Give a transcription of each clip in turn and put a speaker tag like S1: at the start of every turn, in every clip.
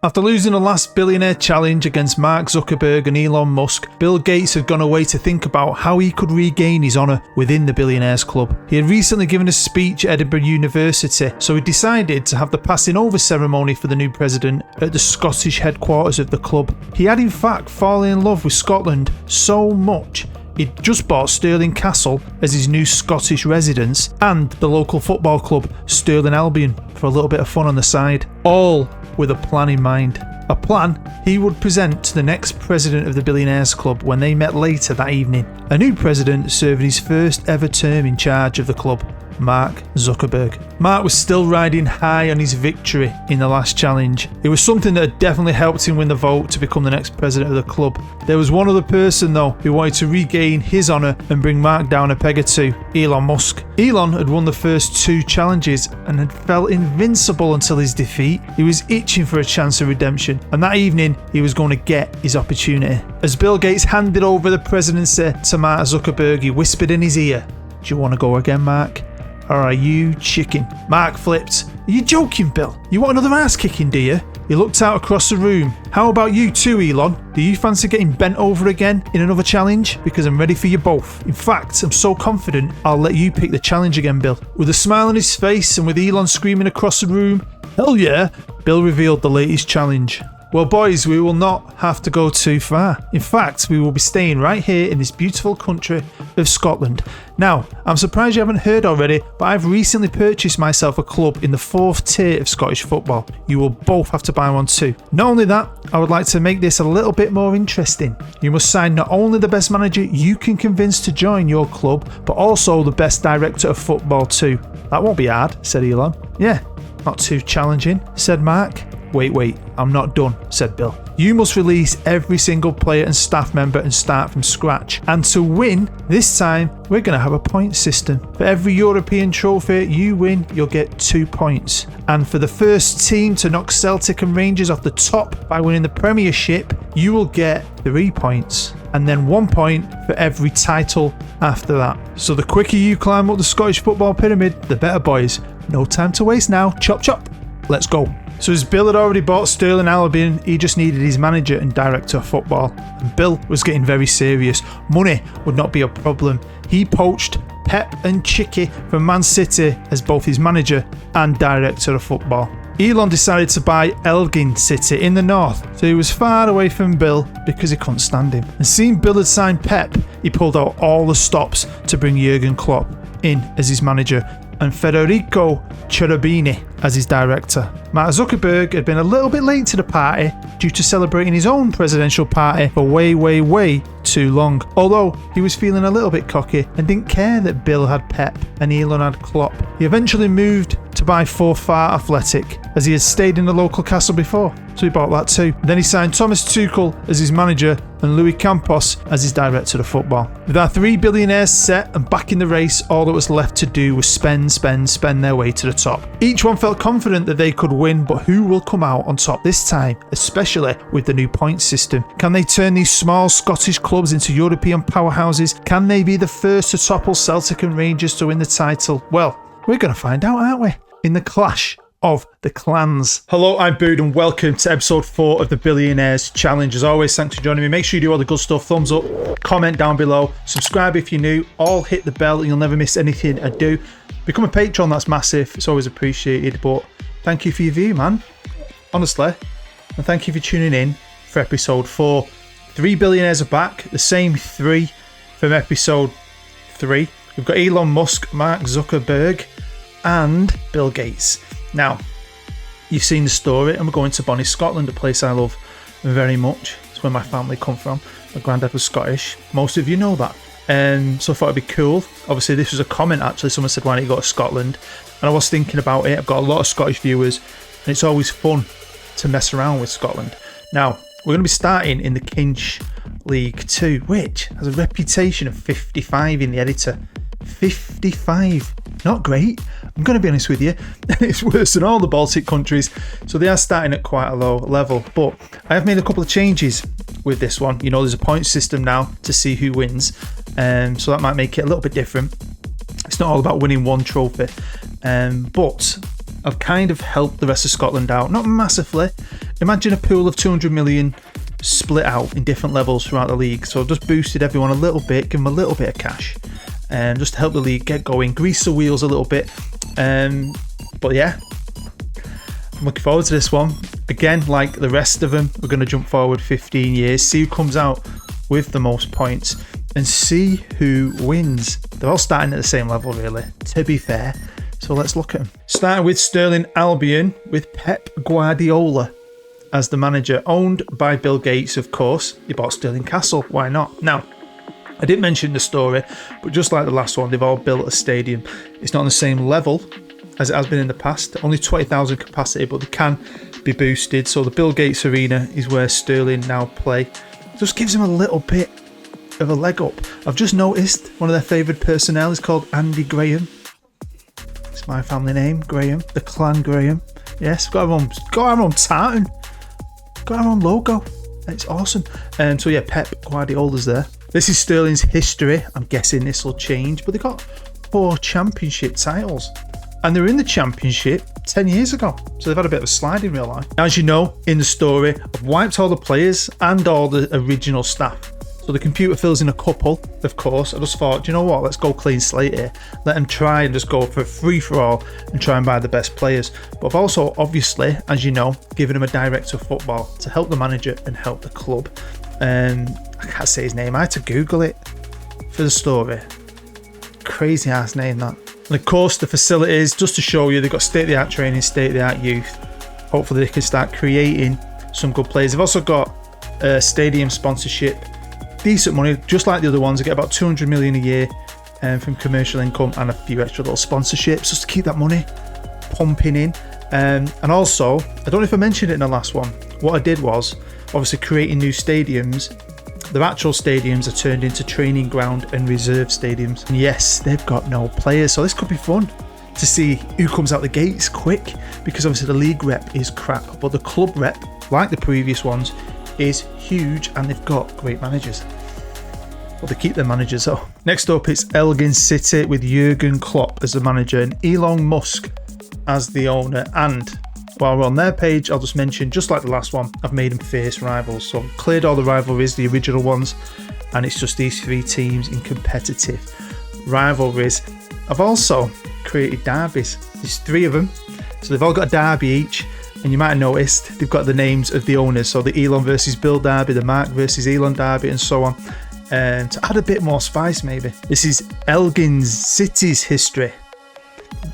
S1: After losing the last Billionaire challenge against Mark Zuckerberg and Elon Musk, Bill Gates had gone away to think about how he could regain his honour within the Billionaires Club. He had recently given a speech at Edinburgh University, so he decided to have the passing over ceremony for the new president at the Scottish headquarters of the club. He had in fact fallen in love with Scotland so much he'd just bought Stirling Castle as his new Scottish residence and the local football club Stirling Albion for a little bit of fun on the side, all with a plan in mind. A plan he would present to the next president of the Billionaires Club when they met later that evening. A new president serving his first ever term in charge of the club, Mark Zuckerberg. Mark was still riding high on his victory in the last challenge. It was something that had definitely helped him win the vote to become the next president of the club. There was one other person though who wanted to regain his honour and bring Mark down a peg or two: Elon Musk. Elon had won the first 2 challenges and had felt invincible until his defeat. He was itching for a chance of redemption, and that evening he was going to get his opportunity. As Bill Gates handed over the presidency to Mark Zuckerberg, he whispered in his ear, "Do you want to go again, Mark? Or are you chicken?" Mark flipped. "Are you joking, Bill? You want another ass kicking, do you?" He looked out across the room. "How about you too, Elon? Do you fancy getting bent over again in another challenge? Because I'm ready for you both. In fact, I'm so confident I'll let you pick the challenge again, Bill." With a smile on his face and with Elon screaming across the room, "Hell yeah," Bill revealed the latest challenge. Well boys, we will not have to go too far. In fact, we will be staying right here in this beautiful country of Scotland. Now, I'm surprised you haven't heard already, but I've recently purchased myself a club in the 4th tier of Scottish football. You will both have to buy one too. Not only that, I would like to make this a little bit more interesting. You must sign not only the best manager you can convince to join your club, but also the best director of football too. "That won't be hard," said Elon. "Yeah, not too challenging," said Mark. Wait, I'm not done," said Bill. "You must release every single player and staff member and start from scratch. And to win, this time, we're going to have a point system. For every European trophy you win, you'll get 2 points. And for the first team to knock Celtic and Rangers off the top by winning the Premiership, you will get 3 points. And then 1 point for every title after that. So the quicker you climb up the Scottish football pyramid, the better, boys. No time to waste now. Chop chop. Let's go." So as Bill had already bought Stirling Albion, he just needed his manager and director of football. And Bill was getting very serious. Money would not be a problem. He poached Pep and Chicky from Man City as both his manager and director of football. Elon decided to buy Elgin City in the north, so he was far away from Bill because he couldn't stand him. And seeing Bill had signed Pep, he pulled out all the stops to bring Jurgen Klopp in as his manager and Federico Cherubini as his director. Mark Zuckerberg had been a little bit late to the party due to celebrating his own presidential party for way too long, although he was feeling a little bit cocky and didn't care that Bill had Pep and Elon had Klopp. He eventually moved to buy Forfar Athletic as he had stayed in the local castle before, so he bought that too. Then he signed Thomas Tuchel as his manager and Louis Campos as his director of football. With our 3 billionaires set and back in the race, all that was left to do was spend their way to the top. Each one felt confident that they could win, but who will come out on top this time, especially with the new point system? Can they turn these small Scottish clubs into European powerhouses? Can they be the first to topple Celtic and Rangers to win the title? Well, we're going to find out, aren't we? In the clash of the clans. Hello, I'm Bood and welcome to episode 4 of the Billionaires Challenge. As always, thanks for joining me. Make sure you do all the good stuff. Thumbs up, comment down below, subscribe if you're new, all hit the bell and you'll never miss anything I do. Become a patron, that's massive. It's always appreciated, but thank you for your view, man. Honestly. And thank you for tuning in for episode 4. 3 billionaires are back, the same 3 from episode 3. We've got Elon Musk, Mark Zuckerberg and Bill Gates. Now, you've seen the story, and we're going to Bonnie, Scotland, a place I love very much. It's where my family come from. My granddad was Scottish. Most of you know that. So I thought it'd be cool. Obviously, this was a comment actually. Someone said, why don't you go to Scotland? And I was thinking about it. I've got a lot of Scottish viewers, and it's always fun to mess around with Scotland. Now, we're going to be starting in the Kinch League 2, which has a reputation of 55 in the editor. 55. Not great. I'm going to be honest with you. It's worse than all the Baltic countries. So they are starting at quite a low level. But I have made a couple of changes with this one. You know, there's a point system now to see who wins. So that might make it a little bit different. It's not all about winning one trophy. But I've kind of helped the rest of Scotland out. Not massively. Imagine a pool of 200 million split out in different levels throughout the league. So I've just boosted everyone a little bit, give them a little bit of cash, and just to help the league get going, grease the wheels a little bit. But yeah, I'm looking forward to this one. Again, like the rest of them, we're going to jump forward 15 years, see who comes out with the most points, and see who wins. They're all starting at the same level, really, to be fair. So let's look at them. Starting with Sterling Albion, with Pep Guardiola as the manager, owned by Bill Gates, of course. He bought Stirling Castle, why not? Now, I didn't mention the story, but just like the last one, they've all built a stadium. It's not on the same level as it has been in the past. Only 20,000 capacity, but they can be boosted. So the Bill Gates Arena is where Sterling now play. Just gives him a little bit of a leg up. I've just noticed one of their favourite personnel is called Andy Graham. It's my family name, Graham, the clan Graham. Yes, got our own tartan, got our own logo. It's awesome. So yeah, Pep Guardiola's there. This is Sterling's history. I'm guessing this will change, but they got 4 championship titles, and they were in the championship 10 years ago. So they've had a bit of a slide in real life. As you know, in the story, I've wiped all the players and all the original staff. So the computer fills in a couple, of course. I just thought, do you know what? Let's go clean slate here. Let them try and just go for a free-for-all and try and buy the best players. But I've also, obviously, as you know, given him a director of football to help the manager and help the club. I can't say his name. I had to Google it for the story. Crazy ass name, that. And of course, the facilities, just to show you, they've got state-of-the-art training, state-of-the-art youth. Hopefully they can start creating some good players. They've also got stadium sponsorship. Decent money, just like the other ones. They get about 200 million a year from commercial income and a few extra little sponsorships just to keep that money pumping in. And also, I don't know if I mentioned it in the last one, what I did was obviously creating new stadiums. Their actual stadiums are turned into training ground and reserve stadiums. And yes, they've got no players, so this could be fun to see who comes out the gates quick, because obviously the league rep is crap, but the club rep, like the previous ones, is huge, and they've got great managers. Well, they keep their managers though. Next up, it's Elgin City with Jurgen Klopp as the manager and Elon Musk as the owner. And while we're on their page, I'll just mention, just like the last one, I've made them fierce rivals. So I've cleared all the rivalries, the original ones, and it's just these 3 teams in competitive rivalries. I've also created derbies. There's 3 of them, so they've all got a derby each. And you might have noticed they've got the names of the owners. So the Elon versus Bill derby, the Mark versus Elon derby, and so on. And to add a bit more spice, maybe. This is Elgin City's history.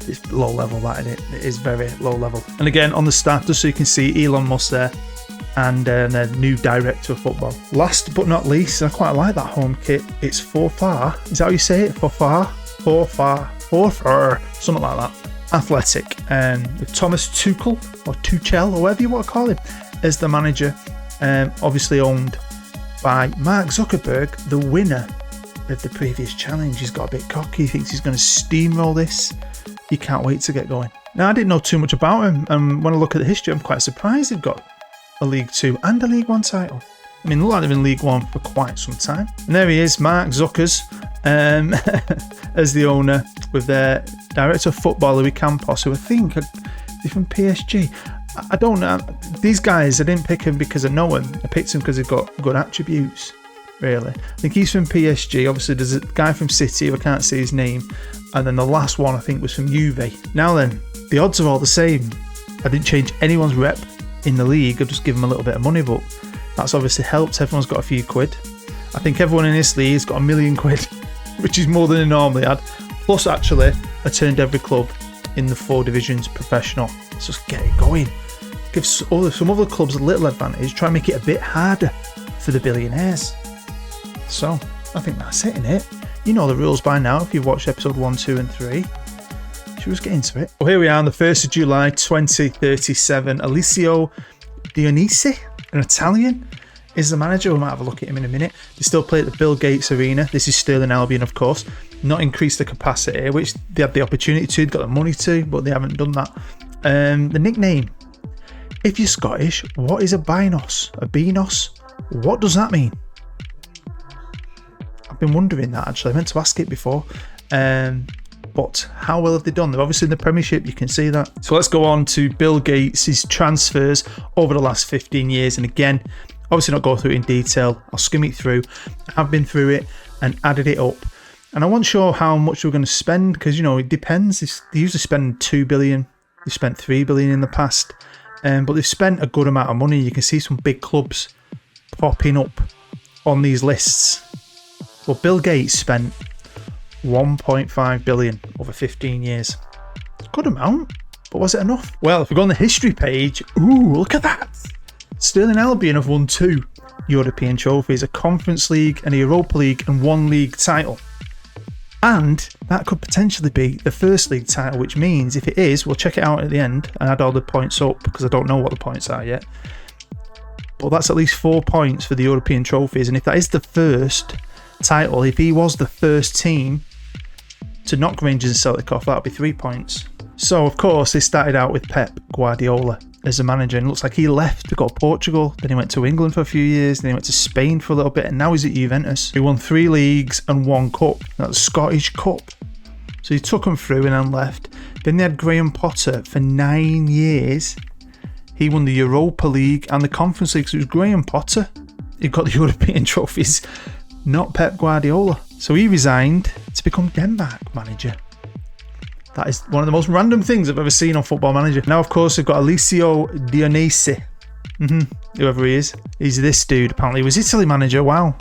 S1: It's low level, that, isn't it? It is very low level. And again, on the start, just so you can see Elon Musk there, and their new director of football. Last but not least, I quite like that home kit. It's Forfar. Is that how you say it? Forfar, something like that. Athletic, with Thomas Tuchel or Tuchel or whatever you want to call him as the manager, obviously owned by Mark Zuckerberg, the winner of the previous challenge. He's got a bit cocky, he thinks he's going to steamroll this. He can't wait to get going. Now, I didn't know too much about him, and when I look at the history, I'm quite surprised they've got a League 2 and a League 1 title. I mean, they look like they've been in League 1 for quite some time. And there he is, Mark Zuckers, as the owner, with their director of football, Louis Campos, who I think are from PSG. I don't know. These guys, I didn't pick him because I know him. I picked him because they've got good attributes, really. I think he's from PSG. Obviously, there's a guy from City who I can't say his name. And then the last one, I think, was from Juve. Now then, the odds are all the same. I didn't change anyone's rep in the league. I just give them a little bit of money, but that's obviously helped. Everyone's got a few quid. I think everyone in this league has got £1 million, which is more than they normally had. Plus, actually, I turned every club in the 4 divisions professional. Let's just get it going. Give some other clubs a little advantage. Try and make it a bit harder for the billionaires. So, I think that's it, innit? You know the rules by now if you've watched episode 1, 2 and 3. Should we just get into it? Well, here we are on the 1st of July 2037. Alessio Dionisi, an Italian, is the manager. We might have a look at him in a minute. They still play at the Bill Gates Arena. This is Sterling Albion, of course. Not increased the capacity, which they had the opportunity to, got the money to, but they haven't done that. The nickname. If you're Scottish, what is a binos? A beanos? What does that mean? I've been wondering that, actually. I meant to ask it before. But how well have they done? They're obviously in the Premiership, you can see that. So let's go on to Bill Gates' transfers over the last 15 years. And again, obviously not go through it in detail. I'll skim it through. I've been through it and added it up. And I wasn't sure how much we're going to spend because, you know, it depends. They usually spend 2 billion. They spent 3 billion in the past. But they've spent a good amount of money. You can see some big clubs popping up on these lists. Well, Bill Gates spent 1.5 billion over 15 years. Good amount, but was it enough? Well, if we go on the history page, ooh, look at that. Stirling Albion have won 2 European trophies, a Conference League and a Europa League, and 1 league title. And that could potentially be the first league title, which means if it is, we'll check it out at the end and add all the points up because I don't know what the points are yet. But that's at least 4 points for the European trophies. And if that is the first title, if he was the first team to knock Rangers and Celtic off, that would be 3 points. So, of course, they started out with Pep Guardiola as a manager, and it looks like he left to go to Portugal, then he went to England for a few years, then he went to Spain for a little bit, and now he's at Juventus. He won 3 leagues and 1 cup. That's the Scottish Cup. So he took them through and then left. Then they had Graham Potter for 9 years. He won the Europa League and the Conference League, so it was Graham Potter. He got the European trophies, not Pep Guardiola. So he resigned to become Denmark manager. That is one of the most random things I've ever seen on Football Manager. Now, of course, they've got Alessio Dionisi. Whoever he is. He's this dude, apparently. He was Italy manager. Wow.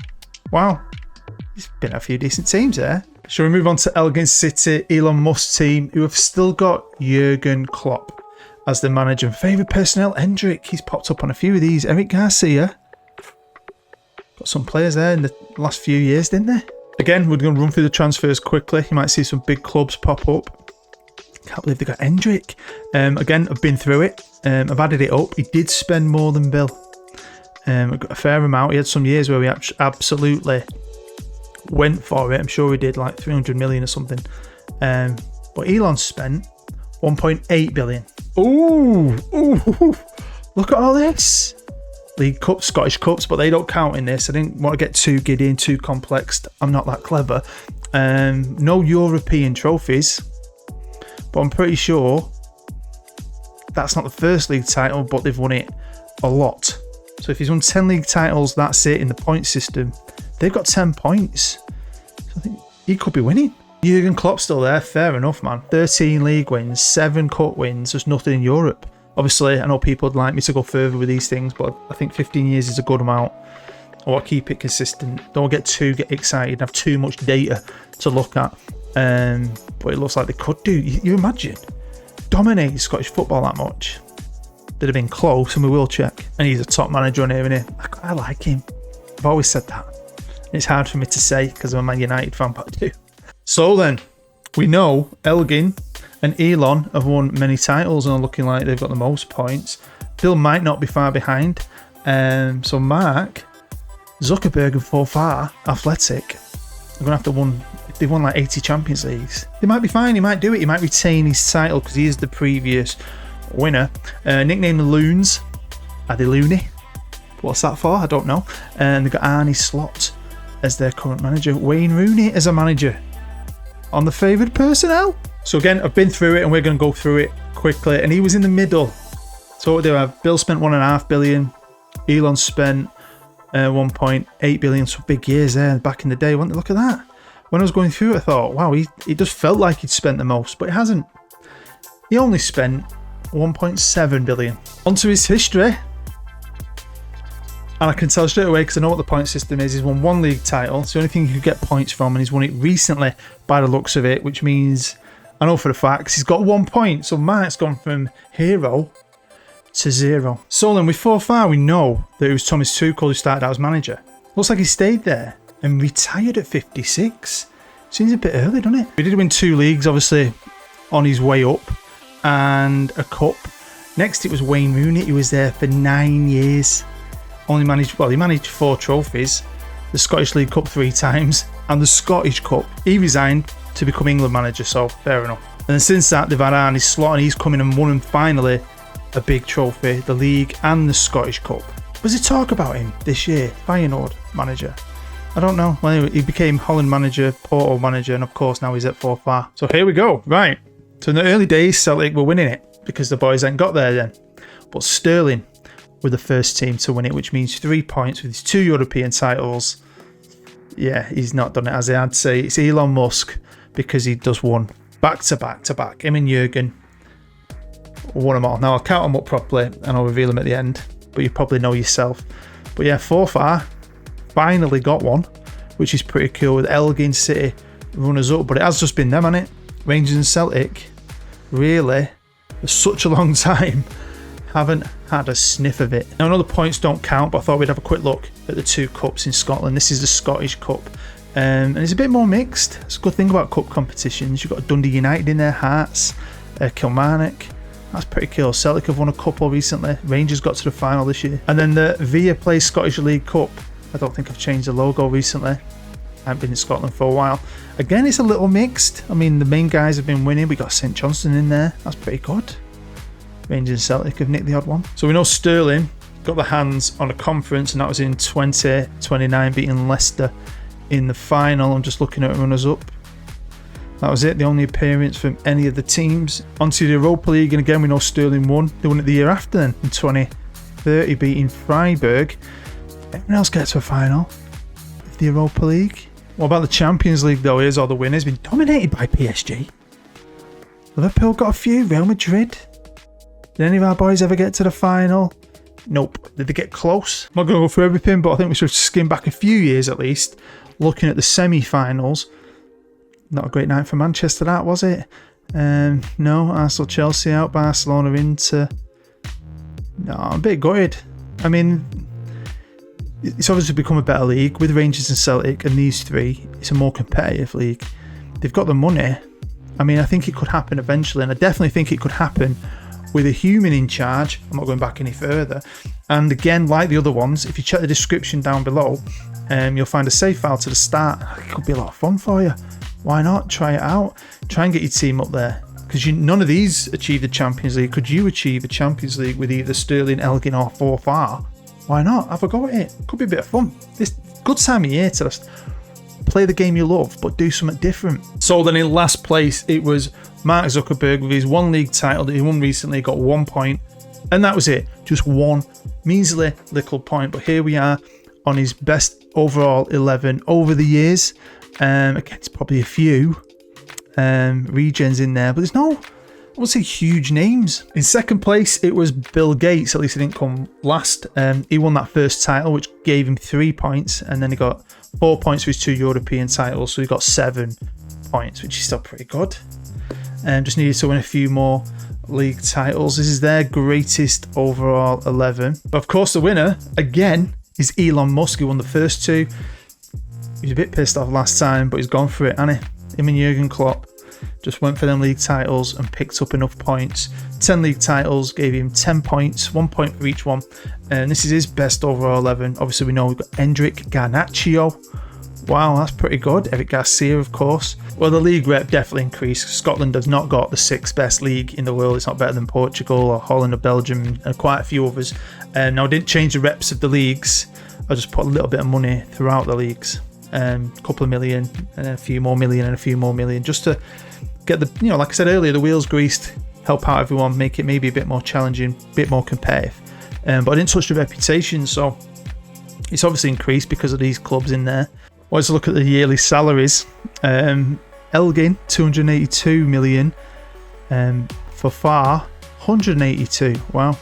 S1: He's been at a few decent teams there. Shall we move on to Elgin City, Elon Musk's team, who have still got Jurgen Klopp as their manager. And favourite personnel, Hendrick. He's popped up on a few of these. Eric Garcia. Got some players there in the last few years, didn't they? Again, we're going to run through the transfers quickly. You might see some big clubs pop up. Can't believe they got Hendrick. Again, I've been through it. I've added it up. He did spend more than Bill. Got a fair amount. He had some years where he absolutely went for it. I'm sure he did like 300 million or something. But Elon spent 1.8 billion. Ooh, look at all this. League Cups, Scottish Cups, but they don't count in this. I didn't want to get too giddy and too complex. I'm not that clever. No European trophies, but I'm pretty sure that's not the first league title, but they've won it a lot. So if he's won 10 league titles, that's it in the point system. They've got 10 points. So I think he could be winning. Jurgen Klopp's still there, fair enough, man. 13 league wins, 7 cup wins, there's nothing in Europe. Obviously, I know people would like me to go further with these things, but I think 15 years is a good amount. I want to keep it consistent. Don't get excited and have too much data to look at. But it looks like they could do. You imagine dominating Scottish football that much? They'd have been close, and we will check. And he's a top manager on here, isn't he? I like him. I've always said that. It's hard for me to say because I'm a Man United fan, but I do. So then, we know Elgin and Elon have won many titles and are looking like they've got the most points. Bill might not be far behind. So Mark Zuckerberg and Forfar, Athletic, are going to have to win. If they've won like 80 Champions Leagues, they might be fine. He might do it. He might retain his title because he is the previous winner. Nicknamed the Loons. Are they loony? What's that for? I don't know. And they've got Arnie Slot as their current manager. Wayne Rooney as a manager on the favoured personnel. So again, I've been through it and we're going to go through it quickly. And he was in the middle. So what do I have? Bill spent 1.5 billion. Elon spent 1.8 billion. So big years there back in the day. Look at that. When I was going through it, I thought, wow, he just felt like he'd spent the most, but it hasn't. He only spent 1.7 billion. Onto his history. And I can tell straight away because I know what the point system is. He's won 1 league title. It's the only thing you could get points from, and he's won it recently by the looks of it, which means I know for the facts he's got 1 point. So Mark's gone from hero to 0. So then with Forfar, we know that it was Thomas Tuchel who started out as manager. Looks like he stayed there and retired at 56. Seems a bit early, doesn't it? He did win 2 leagues, obviously, on his way up, and a cup. Next, it was Wayne Rooney. He was there for 9 years. He managed 4 trophies, the Scottish League Cup 3 times, and the Scottish Cup. He resigned to become England manager, so fair enough. And then since that, they've had Arnie Slot, and he's come in and won him finally a big trophy, the League and the Scottish Cup. Was there talk about him this year? Feyenoord manager. I don't know. Well, anyway, he became Holland manager, Porto manager, and of course now he's at Forfar. So here we go. Right. So in the early days, Celtic were winning it because the boys ain't got there then. But Sterling were the first team to win it, which means 3 points with his 2 European titles. Yeah, he's not done it, as I'd say. It's Elon Musk because he does one back to back to back. Him and Jurgen won them all. Now I'll count them up properly and I'll reveal them at the end, but you probably know yourself. But yeah, Forfar finally got one, which is pretty cool, with Elgin City runners up. But it has just been them, hasn't it? Rangers and Celtic, really, for such a long time, haven't had a sniff of it. Now I know the points don't count, but I thought we'd have a quick look at the 2 cups in Scotland. This is the Scottish Cup, and it's a bit more mixed. It's a good thing about cup competitions. You've got Dundee United in there, Hearts, Kilmarnock. That's pretty cool. Celtic have won a couple recently. Rangers got to the final this year. And then the Via Play Scottish League Cup. I don't think I've changed the logo recently. I haven't been in Scotland for a while. Again, it's a little mixed. I mean, the main guys have been winning. We got St Johnstone in there. That's pretty good. Rangers and Celtic have nicked the odd one. So we know Sterling got the hands on a conference, and that was in 2029, beating Leicester in the final. I'm just looking at runners up. That was it, the only appearance from any of the teams. Onto the Europa League, and again we know Sterling won. They won it the year after then, in 2030, beating Freiburg. Everyone else gets to a final of the Europa League. What about the Champions League though? Here's all the winners. Been dominated by PSG. Liverpool got a few. Real Madrid. Did any of our boys ever get to the final? Nope. Did they get close? I'm not going to go through everything, but I think we should skim back a few years at least, looking at the semi-finals. Not a great night for Manchester, that, was it? No, Arsenal, Chelsea out, Barcelona, Inter. No, I'm a bit gutted. I mean, it's obviously become a better league with Rangers and Celtic, and these 3. It's a more competitive league. They've got the money. I mean, I think it could happen eventually, and I definitely think it could happen with a human in charge. I'm not going back any further. And again, like the other ones, if you check the description down below, you'll find a save file to the start. It could be a lot of fun for you. Why not? Try it out. Try and get your team up there. Because none of these achieved the Champions League. Could you achieve a Champions League with either Sterling, Elgin or Forfar? Why not? Have a go at it. Could be a bit of fun. This good time of year to just play the game you love, but do something different. So then in last place, it was Mark Zuckerberg with his 1 league title that he won recently, got 1 point. And that was it. Just 1 measly little point. But here we are on his best overall 11 over the years. Against probably a few regens in there, but there's no, I would say, huge names. In second place, it was Bill Gates. At least he didn't come last. He won that first title, which gave him 3 points, and then he got 4 points for his 2 European titles, so he got 7 points, which is still pretty good. Just needed to win a few more league titles. This is their greatest overall 11. But of course, the winner again is Elon Musk. He won the first 2. He was a bit pissed off last time, but he's gone for it, hasn't he? Him and Jurgen Klopp just went for them league titles and picked up enough points. 10 league titles gave him 10 points, 1 point for each one. And this is his best overall 11. Obviously, we know we've got Hendrik Garnacho. Wow, that's pretty good. Eric Garcia, of course. Well, the league rep definitely increased. Scotland has not got the 6th best league in the world. It's not better than Portugal or Holland or Belgium and quite a few others. Now, I didn't change the reps of the leagues. I just put a little bit of money throughout the leagues. A couple of million and a few more million and a few more million, just to get the, like I said earlier, the wheels greased, help out everyone, make it maybe a bit more challenging, a bit more competitive. But I didn't touch the reputation, so it's obviously increased because of these clubs in there. Let's look at the yearly salaries. Elgin 282 million, Forfar 182. Wow.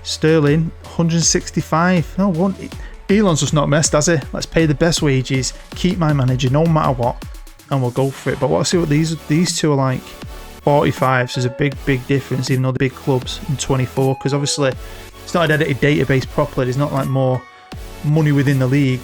S1: Sterling 165. No one. Elon's just not messed, has he? Let's pay the best wages, keep my manager no matter what, and we'll go for it. But let's see what these 2 are like. 45, so there's a big difference, even though the big clubs in 24, because obviously it's not an edited database properly. There's not like more money within the league,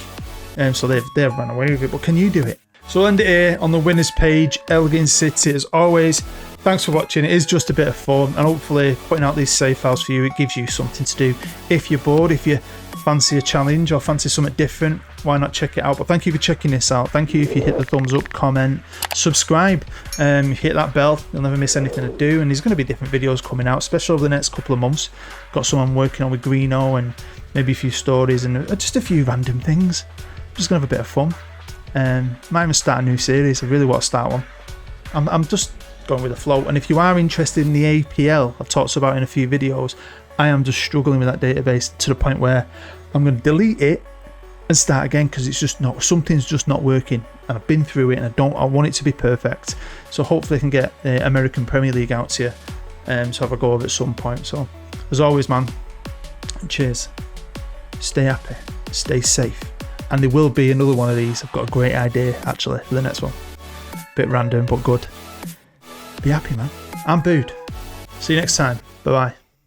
S1: so they've run away with it. But can you do it? So we'll end it here on the winners page. Elgin City, as always. Thanks for watching. It is just a bit of fun, and hopefully putting out these save files for you, it gives you something to do if you're bored, if you fancy a challenge or fancy something different. Why not check it out? But thank you for checking this out. Thank you if you hit the thumbs up, comment, subscribe, hit that bell. You'll never miss anything to do. And there's going to be different videos coming out, especially over the next couple of months. Got some I'm working on with Greeno, and maybe a few stories and just a few random things. just gonna have a bit of fun. Might even start a new series. I really want to start one. I'm just going with the flow. And if you are interested in the APL, I've talked about in a few videos, I am just struggling with that database to the point where I'm going to delete it and start again, because it's just not, something's just not working, and I've been through it and I want it to be perfect. So hopefully I can get the American Premier League out to you, so have a go of it at some point. So as always, man, cheers, stay happy, stay safe, and there will be another one of these. I've got a great idea actually for the next one, bit random but good. Be happy, man. I'm Bood. See you next time. Bye bye.